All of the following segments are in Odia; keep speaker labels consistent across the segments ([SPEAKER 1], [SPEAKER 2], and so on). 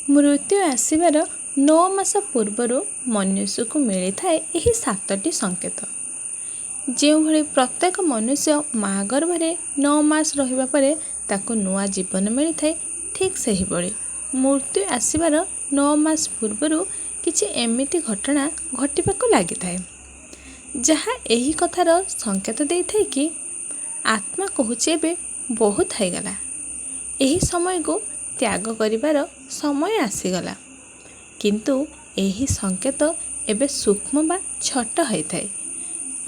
[SPEAKER 1] ମୃତ୍ୟୁ ଆସିବାର 9 ମାସ ପୂର୍ବରୁ ମନୁଷ୍ୟକୁ ମିଳିଥାଏ ଏହି 7ଟି ସଂକେତ। ଯେଉଁଭଳି ପ୍ରତ୍ୟେକ ମନୁଷ୍ୟ ମା ଗର୍ଭରେ 9 ମାସ ରହିବା ପରେ ତାକୁ ନୂଆ ଜୀବନ ମିଳିଥାଏ, ଠିକ୍ ସେହିଭଳି ମୃତ୍ୟୁ ଆସିବାର 9 ମାସ ପୂର୍ବରୁ କିଛି ଏମିତି ଘଟଣା ଘଟିବାକୁ ଲାଗିଥାଏ, ଯାହା ଏହି କଥାର ସଂକେତ ଦେଇଥାଏ କି ଆତ୍ମା କହୁଛି ଏବେ ବହୁତ ହେଇଗଲା, ଏହି ସମୟକୁ ତ୍ୟାଗ କରିବାର ସମୟ ଆସିଗଲା। କିନ୍ତୁ ଏହି ସଂକେତ ଏବେ ସୂକ୍ଷ୍ମ ବା ଛୋଟ ହୋଇଥାଏ।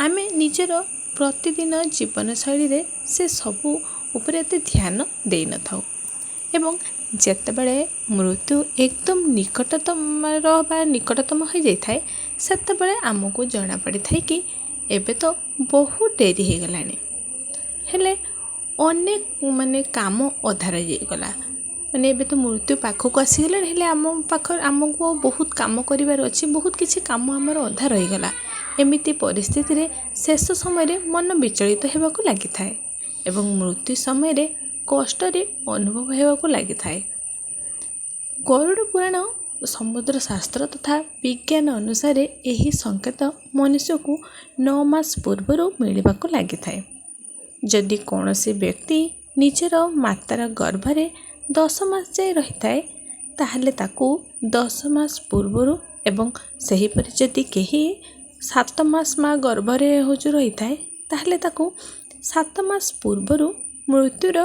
[SPEAKER 1] ଆମେ ନିଜର ପ୍ରତିଦିନ ଜୀବନଶୈଳୀରେ ସେ ସବୁ ଉପରେ ଏତେ ଧ୍ୟାନ ଦେଇନଥାଉ ଏବଂ ଯେତେବେଳେ ମୃତ୍ୟୁ ଏକଦମ ନିକଟତମ ହୋଇଯାଇଥାଏ, ସେତେବେଳେ ଆମକୁ ଜଣାପଡ଼ିଥାଏ କି ଏବେ ତ ବହୁତ ଡେରି ହୋଇଗଲାଣି। ହେଲେ ଅନେକ କାମ ଅଧା ରହିଯାଇଗଲା, ଏବେ ତ ମୃତ୍ୟୁ ପାଖକୁ ଆସିଗଲାଣି, ହେଲେ ଆମକୁ ବହୁତ କାମ କରିବାର ଅଛି, ବହୁତ କିଛି କାମ ଆମର ଅଧା ରହିଗଲା। ଏମିତି ପରିସ୍ଥିତିରେ ଶେଷ ସମୟରେ ମନ ବିଚଳିତ ହେବାକୁ ଲାଗିଥାଏ ଏବଂ ମୃତ୍ୟୁ ସମୟରେ କଷ୍ଟରେ ଅନୁଭବ ହେବାକୁ ଲାଗିଥାଏ। ଗରୁଡ଼ ପୁରାଣ, ସମୁଦ୍ର ଶାସ୍ତ୍ର ତଥା ବିଜ୍ଞାନ ଅନୁସାରେ ଏହି ସଂକେତ ମନୁଷ୍ୟକୁ 9 ମାସ ପୂର୍ବରୁ ମିଳିବାକୁ ଲାଗିଥାଏ। ଯଦି କୌଣସି ବ୍ୟକ୍ତି ନିଜର ମାତାର ଗର୍ଭରେ 10 ମାସ ଯାଏ ରହିଥାଏ, ତାହେଲେ ତାକୁ 10 ମାସ ପୂର୍ବରୁ ଏବଂ ସେହିପରି ଯଦି କେହି 7 ମାସ ମା ଗର୍ଭରେ ରହିଥାଏ, ତାହେଲେ ତାକୁ 7 ମାସ ପୂର୍ବରୁ ମୃତ୍ୟୁର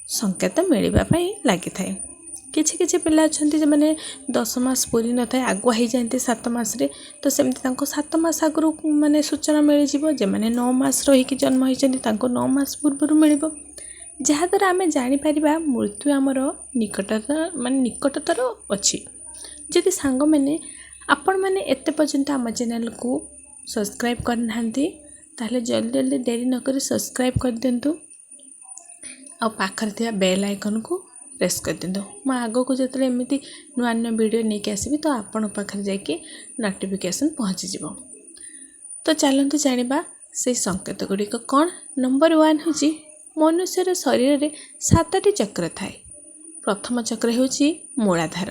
[SPEAKER 1] ସଂକେତ ମିଳିବା ପାଇଁ ଲାଗିଥାଏ। କିଛି ପିଲା ଅଛନ୍ତି ଯେଉଁମାନେ 10 ମାସ ପୁରି ନଥାଏ, ଆଗୁଆ ହେଇଯାଆନ୍ତି 7 ମାସରେ, ତ ସେମିତି ତାଙ୍କୁ 7 ମାସ ଆଗରୁ ସୂଚନା ମିଳିଯିବ। ଯେଉଁମାନେ 9 ମାସ ରହିକି ଜନ୍ମ ହୋଇଛନ୍ତି ତାଙ୍କୁ 9 ମାସ ପୂର୍ବରୁ ମିଳିବ, ଯାହାଦ୍ୱାରା ଆମେ ଜାଣିପାରିବା ମୃତ୍ୟୁ ଆମର ନିକଟତର ଅଛି। ଯଦି ସାଙ୍ଗମାନେ ଆପଣମାନେ ଏତେ ପର୍ଯ୍ୟନ୍ତ ଆମ ଚ୍ୟାନେଲକୁ ସବସ୍କ୍ରାଇବ୍ କରିନାହାନ୍ତି, ତାହେଲେ ଜଲ୍ଦି ଡେରି ନକରି ସବସ୍କ୍ରାଇବ୍ କରିଦିଅନ୍ତୁ ଆଉ ପାଖରେ ଥିବା ବେଲ୍ ଆଇକନ୍କୁ ପ୍ରେସ୍ କରିଦିଅନ୍ତୁ। ମୁଁ ଆଗକୁ ଯେତେବେଳେ ଏମିତି ନୂଆ ଭିଡ଼ିଓ ନେଇକି ଆସିବି, ତ ଆପଣଙ୍କ ପାଖରେ ଯାଇକି ନୋଟିଫିକେସନ୍ ପହଞ୍ଚିଯିବ। ତ ଚାଲନ୍ତୁ ଜାଣିବା ସେହି ସଂକେତ ଗୁଡ଼ିକ କ'ଣ। ନମ୍ବର 1 ହେଉଛି, ମନୁଷ୍ୟର ଶରୀରରେ 7ଟି ଚକ୍ର ଥାଏ। ପ୍ରଥମ ଚକ୍ର ହେଉଛି ମୂଳାଧାର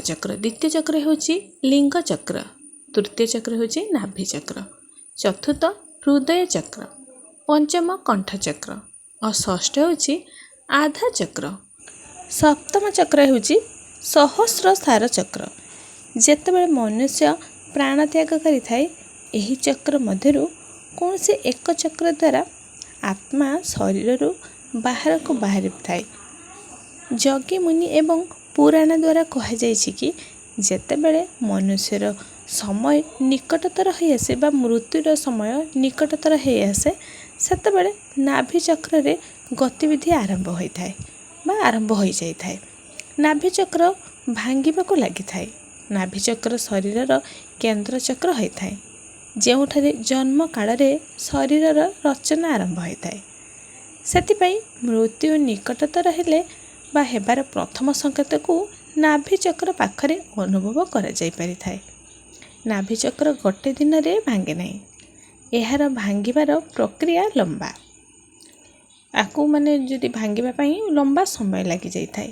[SPEAKER 1] ଚକ୍ର, ଦ୍ୱିତୀୟ ଚକ୍ର ହେଉଛି ଲିଙ୍ଗ ଚକ୍ର, ତୃତୀୟ ଚକ୍ର ହେଉଛି ନାଭି ଚକ୍ର, ଚତୁର୍ଥ ହୃଦୟ ଚକ୍ର, ପଞ୍ଚମ କଣ୍ଠ ଚକ୍ର ଓ ଷଷ୍ଠ ହେଉଛି ଆଧା ଚକ୍ର। ସପ୍ତମ ଚକ୍ର ହେଉଛି ସହସ୍ରସାର ଚକ୍ର। ଯେତେବେଳେ ମନୁଷ୍ୟ ପ୍ରାଣତ୍ୟାଗ କରିଥାଏ, ଏହି ଚକ୍ର ମଧ୍ୟରୁ କୌଣସି ଏକ ଚକ୍ର ଦ୍ୱାରା ଆତ୍ମା ଶରୀରରୁ ବାହାରକୁ ବାହାରିଥାଏ। ଯୋଗୀ ମୁନି ଏବଂ ପୁରାଣ ଦ୍ୱାରା କୁହାଯାଇଛି କି ଯେତେବେଳେ ମନୁଷ୍ୟର ସମୟ ନିକଟତର ହୋଇଆସେ ବା ମୃତ୍ୟୁର ସମୟ ନିକଟତର ହୋଇଆସେ, ସେତେବେଳେ ନାଭି ଚକ୍ରରେ ଗତିବିଧି ଆରମ୍ଭ ହୋଇଯାଇଥାଏ। ନାଭି ଚକ୍ର ଭାଙ୍ଗିବାକୁ ଲାଗିଥାଏ। ନାଭି ଚକ୍ର ଶରୀରର କେନ୍ଦ୍ର ଚକ୍ର ହୋଇଥାଏ, ଯେଉଁଠାରେ ଜନ୍ମ କାଳରେ ଶରୀରର ରଚନା ଆରମ୍ଭ ହୋଇଥାଏ। ସେଥିପାଇଁ ମୃତ୍ୟୁ ନିକଟତର ହେଲେ ବା ହେବାର ପ୍ରଥମ ସଂକେତକୁ ନାଭି ଚକ୍ର ପାଖରେ ଅନୁଭବ କରାଯାଇପାରିଥାଏ। ନାଭି ଚକ୍ର ଗୋଟେ ଦିନରେ ଭାଙ୍ଗେ ନାହିଁ, ଏହାର ଭାଙ୍ଗିବାର ପ୍ରକ୍ରିୟା ଲମ୍ବା। ଆକୁ ଯଦି ଭାଙ୍ଗିବା ପାଇଁ ଲମ୍ବା ସମୟ ଲାଗିଯାଇଥାଏ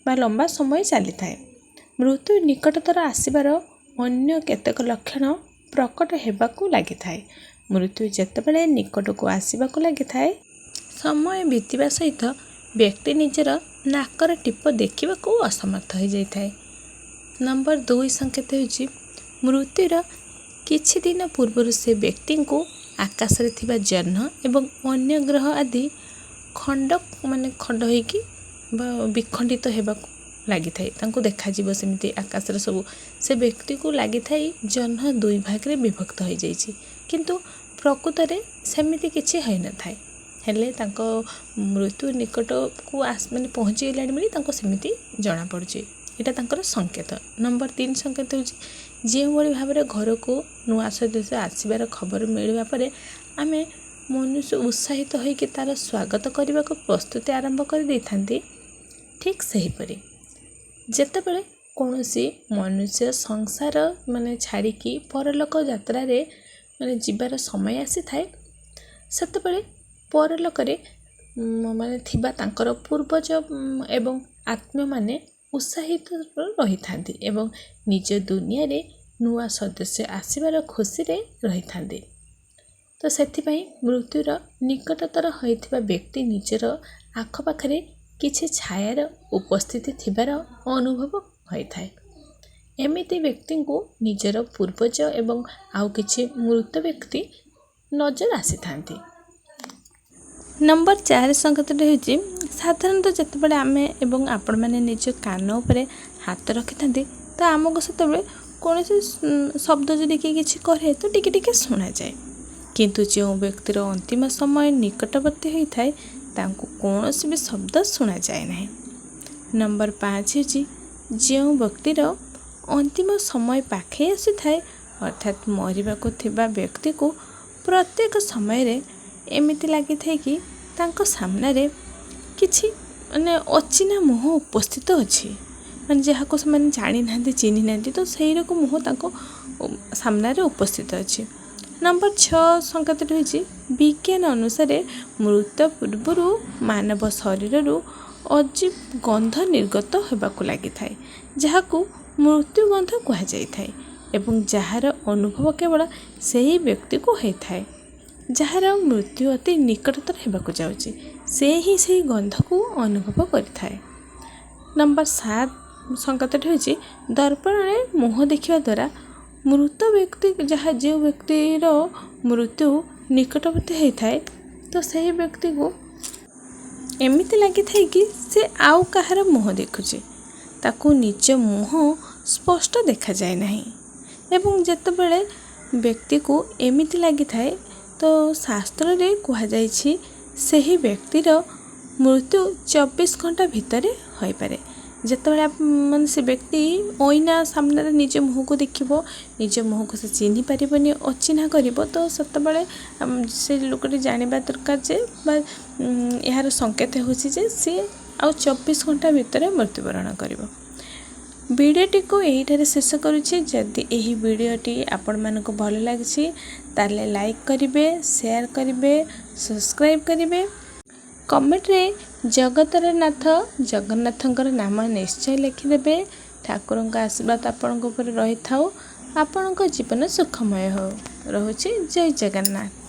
[SPEAKER 1] ବା ଲମ୍ବା ସମୟ ଚାଲିଥାଏ। ମୃତ୍ୟୁ ନିକଟତର ଆସିବାର ଅନ୍ୟ କେତେକ ଲକ୍ଷଣ ପ୍ରକଟ ହେବାକୁ ଲାଗିଥାଏ। ମୃତ୍ୟୁ ଯେତେବେଳେ ନିକଟକୁ ଆସିବାକୁ ଲାଗିଥାଏ, ସମୟ ବିତିବା ସହିତ ବ୍ୟକ୍ତି ନିଜର ନାକର ଟିପ ଦେଖିବାକୁ ଅସମର୍ଥ ହୋଇଯାଇଥାଏ। ନମ୍ବର 2 ସଂକେତ ହେଉଛି, ମୃତ୍ୟୁର କିଛି ଦିନ ପୂର୍ବରୁ ସେ ବ୍ୟକ୍ତିଙ୍କୁ ଆକାଶରେ ଥିବା ଜହ୍ନ ଏବଂ ଅନ୍ୟ ଗ୍ରହ ଆଦି ଖଣ୍ଡ ହୋଇକି ବା ବିଖଣ୍ଡିତ ହେବାକୁ ଲାଗିଥାଏ। ତାଙ୍କୁ ଦେଖାଯିବ ସେମିତି ଆକାଶରେ ସବୁ ସେ ବ୍ୟକ୍ତିକୁ ଲାଗିଥାଏ ଜହ୍ନ 2 ଭାଗରେ ବିଭକ୍ତ ହୋଇଯାଇଛି, କିନ୍ତୁ ପ୍ରକୃତରେ ସେମିତି କିଛି ହୋଇନଥାଏ। ହେଲେ ତାଙ୍କ ମୃତ୍ୟୁ ନିକଟକୁ ପହଞ୍ଚିଗଲାଣି ବୋଲି ତାଙ୍କୁ ସେମିତି ଜଣାପଡ଼ୁଛି। ଏଇଟା ତାଙ୍କର ସଂକେତ। ନମ୍ବର 3 ସଂକେତ ହେଉଛି, ଯେଉଁଭଳି ଭାବରେ ଘରକୁ ନୂଆ ସଦସ୍ୟ ଆସିବାର ଖବର ମିଳିବା ପରେ ଆମେ ମନୁଷ୍ୟ ଉତ୍ସାହିତ ହୋଇକି ତା'ର ସ୍ୱାଗତ କରିବାକୁ ପ୍ରସ୍ତୁତି ଆରମ୍ଭ କରିଦେଇଥାନ୍ତି, ଠିକ୍ ସେହିପରି ଯେତେବେଳେ କୌଣସି ମନୁଷ୍ୟ ସଂସାର ଛାଡ଼ିକି ପରଲୋକ ଯାତ୍ରାରେ ଯିବାର ସମୟ ଆସିଥାଏ, ସେତେବେଳେ ପରଲୋକରେ ଥିବା ତାଙ୍କର ପୂର୍ବଜ ଏବଂ ଆତ୍ମୀୟମାନେ उत्साहित रही था एवं निज दुनिया रे नुआ सदस्य आसबार खुशी रे रही था। तो सेथिपाई मृत्युर निकटतर होइथिबा व्यक्ति निजर आखपाखरे किछि छायार उपस्थिति थिबार अनुभव होइथाय। एमिति व्यक्ति को निजर पूर्वज एवं आउ किछि मृत व्यक्ति नजर आसी थांती। नंबर 4 संकेतटे होछि साधारणतः जेतेबेले आमे एवं आपण माने निज कान उपरे हाथ रखि थांती तो आमको सेतेबेले कोनोसी शब्द जदि किछि करे तो टिके टिके सुना जाए, किंतु जो व्यक्तिर अंतिम समय निकटवर्ती होता है तांको कौनसी भी शब्द सुना जाए ना। नंबर 5 होछि जो व्यक्तिर अंतिम समय पाखे आसी थाए अर्थात मरिबा को थिबा व्यक्ति को प्रत्येक समय रे एमिति लागि थाए कि तांको सामने रे किछि माने अचिना मुह उपस्थित अछि, माने जहाँ को से जानी ना चिन्ह ना तो सही रकम मुह तांको सामने रे उपस्थित अछि। नंबर 6 संकेत होछि विज्ञान अनुसार मृत्यु पूर्व मानव शरीर अजीब गंध निर्गत होबाकू लगी थाए जहाँ को मृत्यु गंध कह जाए एवं जार अनुभव केवल सही व्यक्ति को होता है। जार मृत्यु अति निकटतर होबाकू जाउछि से ही सही गंध को अनुभव करिथाए। नंबर 7 संकेत होछि दर्पण में मुह देखिबा द्वारा मृत व्यक्ति जहाँ जो व्यक्तिर मृत्यु निकटवर्ती होता है तो सही व्यक्ति को एमिति लगी थाए कि से आउ कहार मुह देखुचे ताकू निज मुह स्पष्ट देखा जाए नहीं। एवं जेतेबेले व्यक्ति को एमिति लगी थाए तो शास्त्र रे कहा जाइछि सही व्यक्तिर मृत्यु 24 घंटा भितर होई पारे। जेतेबेले माने से व्यक्ति ओइना सामने निज मुह को देखिबो निज मुह को से चिन्हि पारिबनी अचिन्हा करिबो तो सेतेबेले से लोकटी जानिबा दरकार जे यार संकेत होछि जे से आ 24 घंटा भितर मृत्युवरण करिबो। वीडियोटी को यही शेष करुछि। जदि यही वीडियोटी आपण मानको भल लागिछि ताले लाइक करिवे, शेयर करिवे, सब्सक्राइब करिवे। कमेंट रे जगतर नाथ जगन्नाथंकर नाम निश्चय लिखिदेवे। ठाकुरଙ୍କ आशीर्वाद आपणଙ୍କ ऊपर रही थाउ। आपणଙ୍କ जीवन सुखमय हो। रहुछि। जय जगन्नाथ।